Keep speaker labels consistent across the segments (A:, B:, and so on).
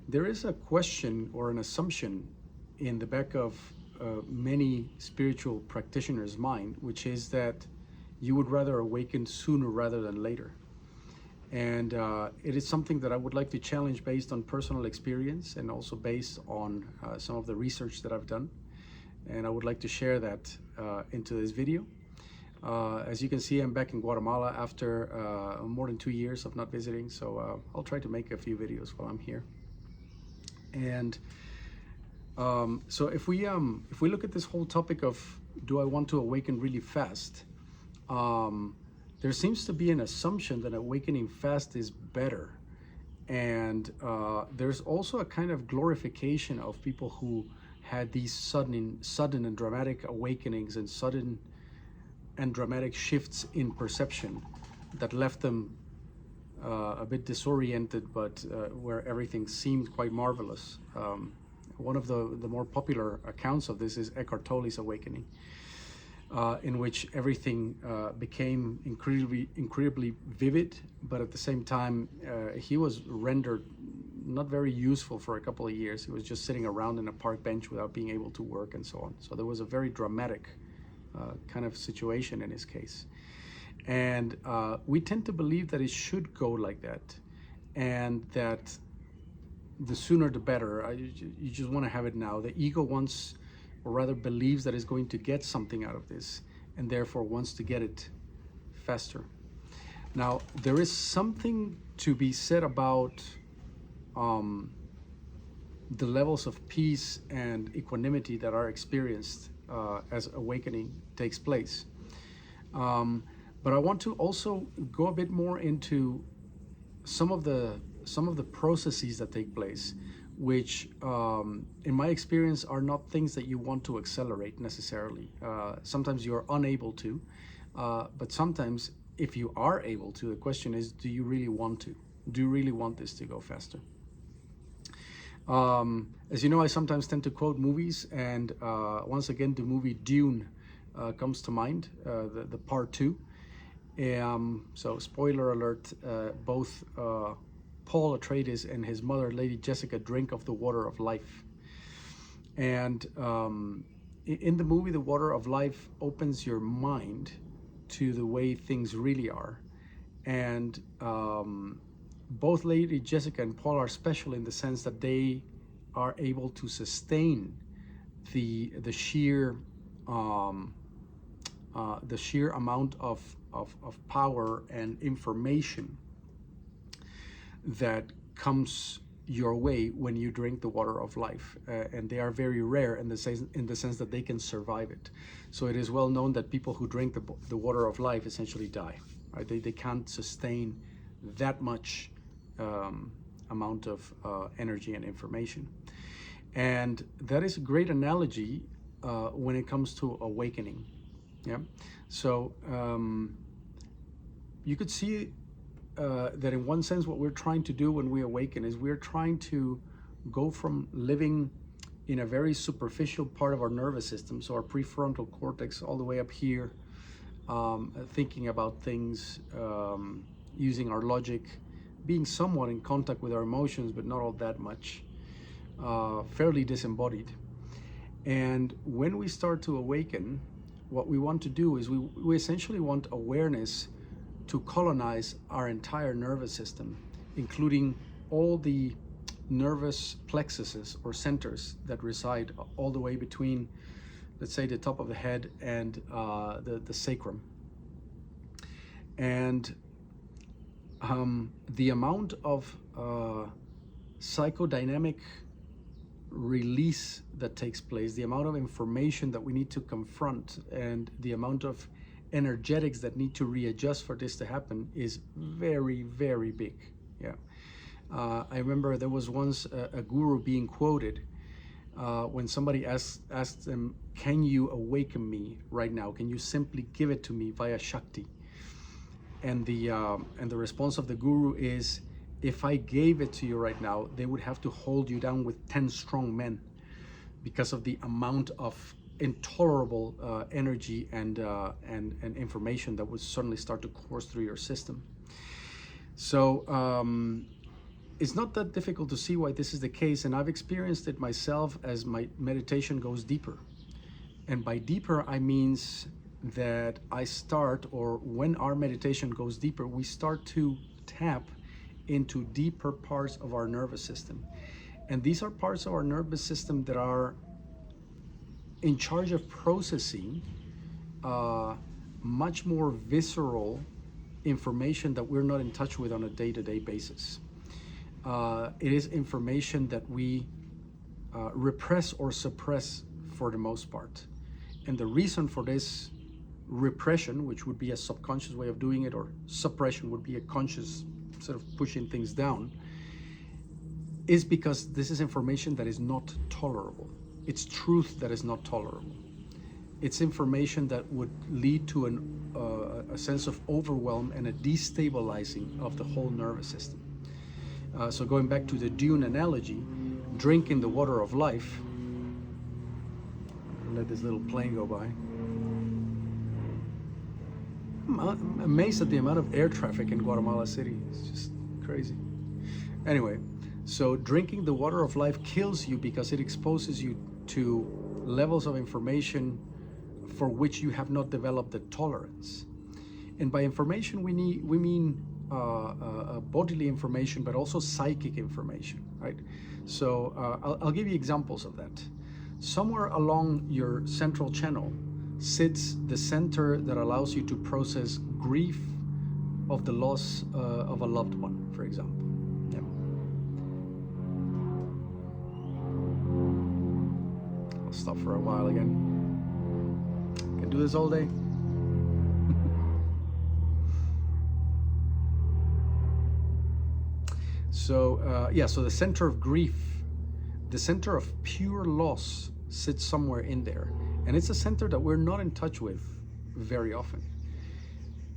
A: there is a question or an assumption in the back of many spiritual practitioners' mind, which is that you would rather awaken sooner rather than later. And it is something that I would like to challenge based on personal experience and also based on some of the research that I've done. And I would like to share that into this video. As you can see, I'm back in Guatemala after more than 2 years of not visiting, so I'll try to make a few videos while I'm here. And so if we look at this whole topic of do I want to awaken really fast, there seems to be an assumption that awakening fast is better, and there's also a kind of glorification of people who had these sudden and dramatic awakenings and sudden and dramatic shifts in perception that left them a bit disoriented, but where everything seemed quite marvelous. One of the more popular accounts of this is Eckhart Tolle's awakening, in which everything became incredibly vivid, but at the same time he was rendered not very useful for a couple of years. He was just sitting around in a park bench without being able to work and so on. So there was a very dramatic kind of situation in his case. And we tend to believe that it should go like that, and that the sooner the better. You just want to have it now. The ego wants, or rather believes, that it's going to get something out of this, and therefore wants to get it faster. Now, there is something to be said about the levels of peace and equanimity that are experienced as awakening takes place. But I want to also go a bit more into some of the processes that take place, which in my experience are not things that you want to accelerate necessarily. Sometimes you're unable to, but sometimes if you are able to, the question is, do you really want to? Do you really want this to go faster? As you know, I sometimes tend to quote movies, and once again the movie Dune comes to mind, the part 2. So spoiler alert, both Paul Atreides and his mother, Lady Jessica, drink of the water of life. And in the movie, the water of life opens your mind to the way things really are. And both Lady Jessica and Paul are special in the sense that they are able to sustain the sheer amount of power and information that comes your way when you drink the water of life, and they are very rare in the sense that they can survive it. So it is well known that people who drink the water of life essentially die, right? They can't sustain that much amount of energy and information. And that is a great analogy when it comes to awakening. Yeah. So you could see that in one sense what we're trying to do when we awaken is we're trying to go from living in a very superficial part of our nervous system, so our prefrontal cortex, all the way up here, thinking about things, using our logic, being somewhat in contact with our emotions, but not all that much, fairly disembodied. And when we start to awaken, what we want to do is we essentially want awareness to colonize our entire nervous system, including all the nervous plexuses or centers that reside all the way between, let's say, the top of the head and the sacrum. And the amount of psychodynamic release that takes place, the amount of information that we need to confront, and the amount of energetics that need to readjust for this to happen is very, very big. Yeah. I remember there was once a guru being quoted when somebody asked them, "Can you awaken me right now? Can you simply give it to me via Shakti?" And the response of the guru is, "If I gave it to you right now, they would have to hold you down with 10 strong men, because of the amount of intolerable energy and information that would suddenly start to course through your system." So it's not that difficult to see why this is the case, and I've experienced it myself as my meditation goes deeper. And by deeper, I means that I start, or when our meditation goes deeper, we start to tap into deeper parts of our nervous system. And these are parts of our nervous system that are in charge of processing much more visceral information that we're not in touch with on a day-to-day basis. It is information that we repress or suppress for the most part. And the reason for this repression, which would be a subconscious way of doing it, or suppression would be a conscious sort of pushing things down, is because this is information that is not tolerable. It's truth that is not tolerable. It's information that would lead to a sense of overwhelm and a destabilizing of the whole nervous system. So going back to the dune analogy, drinking the water of life, let this little plane go by. I'm amazed at the amount of air traffic in Guatemala City. It's just crazy. Anyway, so drinking the water of life kills you because it exposes you to levels of information for which you have not developed the tolerance. And by information, we mean bodily information, but also psychic information, right? So I'll give you examples of that. Somewhere along your central channel sits the center that allows you to process grief of the loss of a loved one, for example. Yeah. I'll stop for a while again. Can do this all day. So so the center of grief, the center of pure loss sits somewhere in there. And it's a center that we're not in touch with very often.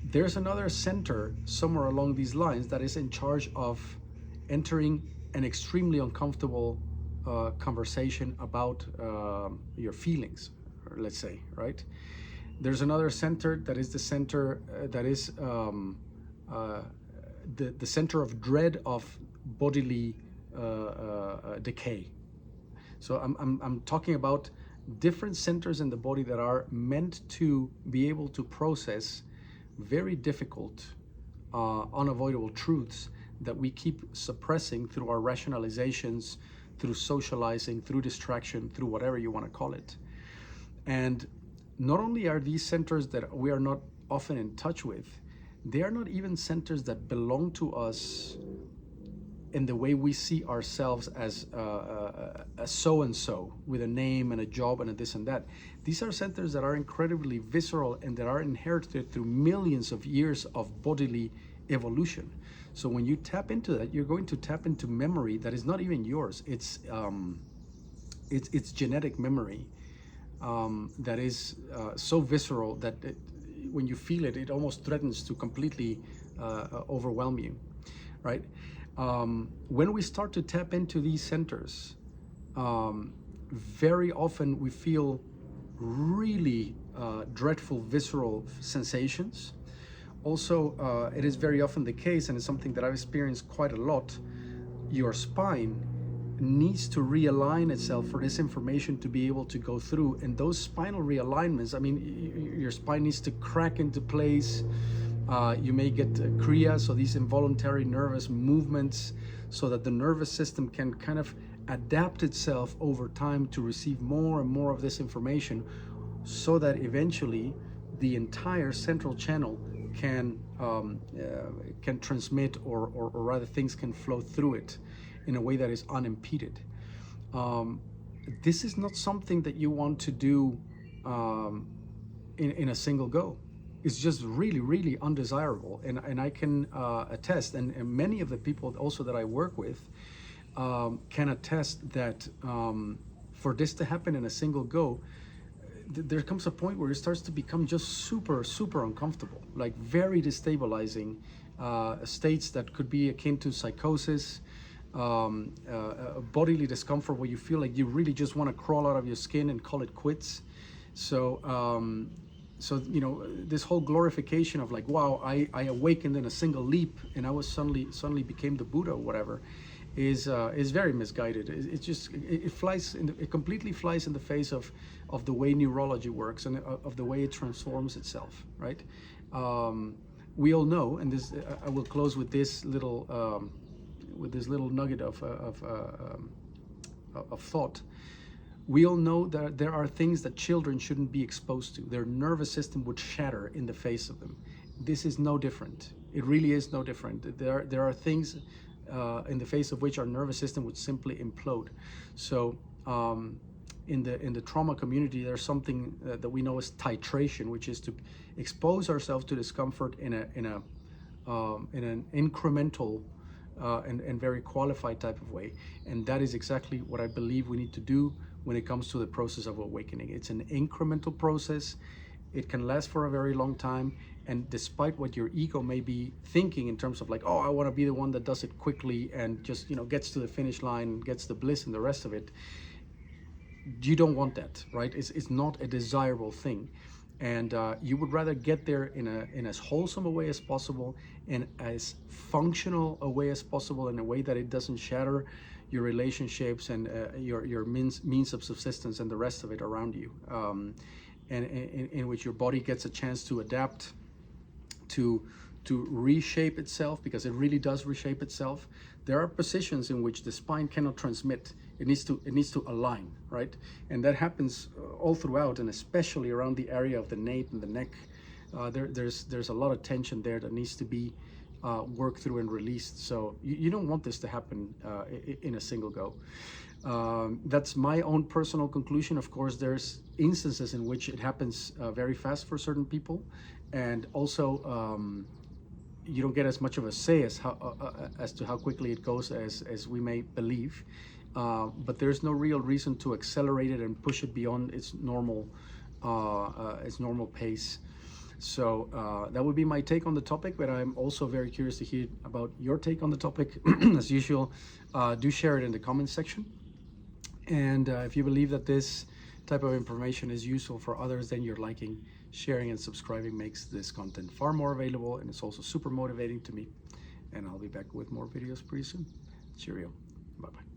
A: There's another center somewhere along these lines that is in charge of entering an extremely uncomfortable conversation about your feelings, let's say, right? There's another center that is the center that is the center of dread of bodily decay. So I'm talking about different centers in the body that are meant to be able to process very difficult, unavoidable truths that we keep suppressing through our rationalizations, through socializing, through distraction, through whatever you want to call it. And not only are these centers that we are not often in touch with, they are not even centers that belong to us in the way we see ourselves as a so-and-so with a name and a job and a this and that. These are centers that are incredibly visceral and that are inherited through millions of years of bodily evolution. So when you tap into that, you're going to tap into memory that is not even yours. It's genetic memory that is so visceral that when you feel it, it almost threatens to completely overwhelm you, right? When we start to tap into these centers, very often we feel really dreadful visceral sensations. Also, it is very often the case, and it's something that I've experienced quite a lot, your spine needs to realign itself for this information to be able to go through. And those spinal realignments, I mean, your spine needs to crack into place. You may get kriya, so these involuntary nervous movements, so that the nervous system can kind of adapt itself over time to receive more and more of this information, so that eventually the entire central channel can transmit, or rather things can flow through it in a way that is unimpeded. This is not something that you want to do in a single go. It's just really, really undesirable. And I can attest, and many of the people also that I work with can attest that for this to happen in a single go, there comes a point where it starts to become just super, super uncomfortable, like very destabilizing states that could be akin to psychosis, bodily discomfort where you feel like you really just want to crawl out of your skin and call it quits. So so this whole glorification of like, wow, I awakened in a single leap and I was suddenly became the Buddha or whatever, is very misguided. It just it completely flies in the face of the way neurology works and of the way it transforms itself, right? We all know, and this I will close with this little nugget of thought. We all know that there are things that children shouldn't be exposed to. Their nervous system would shatter in the face of them. This is no different. It really is no different. There are things in the face of which our nervous system would simply implode. So in the trauma community, there's something that we know as titration, which is to expose ourselves to discomfort in an incremental and very qualified type of way. And that is exactly what I believe we need to do when it comes to the process of awakening. It's an incremental process. It can last for a very long time. And despite what your ego may be thinking in terms of like, oh, I want to be the one that does it quickly and just, gets to the finish line, gets the bliss and the rest of it, you don't want that, right? It's not a desirable thing. And you would rather get there in as wholesome a way as possible, and as functional a way as possible, in a way that it doesn't shatter your relationships and your means of subsistence and the rest of it around you, and in which your body gets a chance to adapt, to reshape itself, because it really does reshape itself. There are positions in which the spine cannot transmit. It needs to align, right? And that happens all throughout, and especially around the area of the nape and the neck. There's a lot of tension there that needs to be worked through and released. So you don't want this to happen in a single go. That's my own personal conclusion. Of course, there's instances in which it happens very fast for certain people, and also you don't get as much of a say as to how quickly it goes as we may believe. But there's no real reason to accelerate it and push it beyond its normal pace. So that would be my take on the topic, but I'm also very curious to hear about your take on the topic. As usual, do share it in the comments section. And if you believe that this type of information is useful for others, then your liking, sharing, and subscribing makes this content far more available, and it's also super motivating to me. And I'll be back with more videos pretty soon. Cheerio. Bye-bye.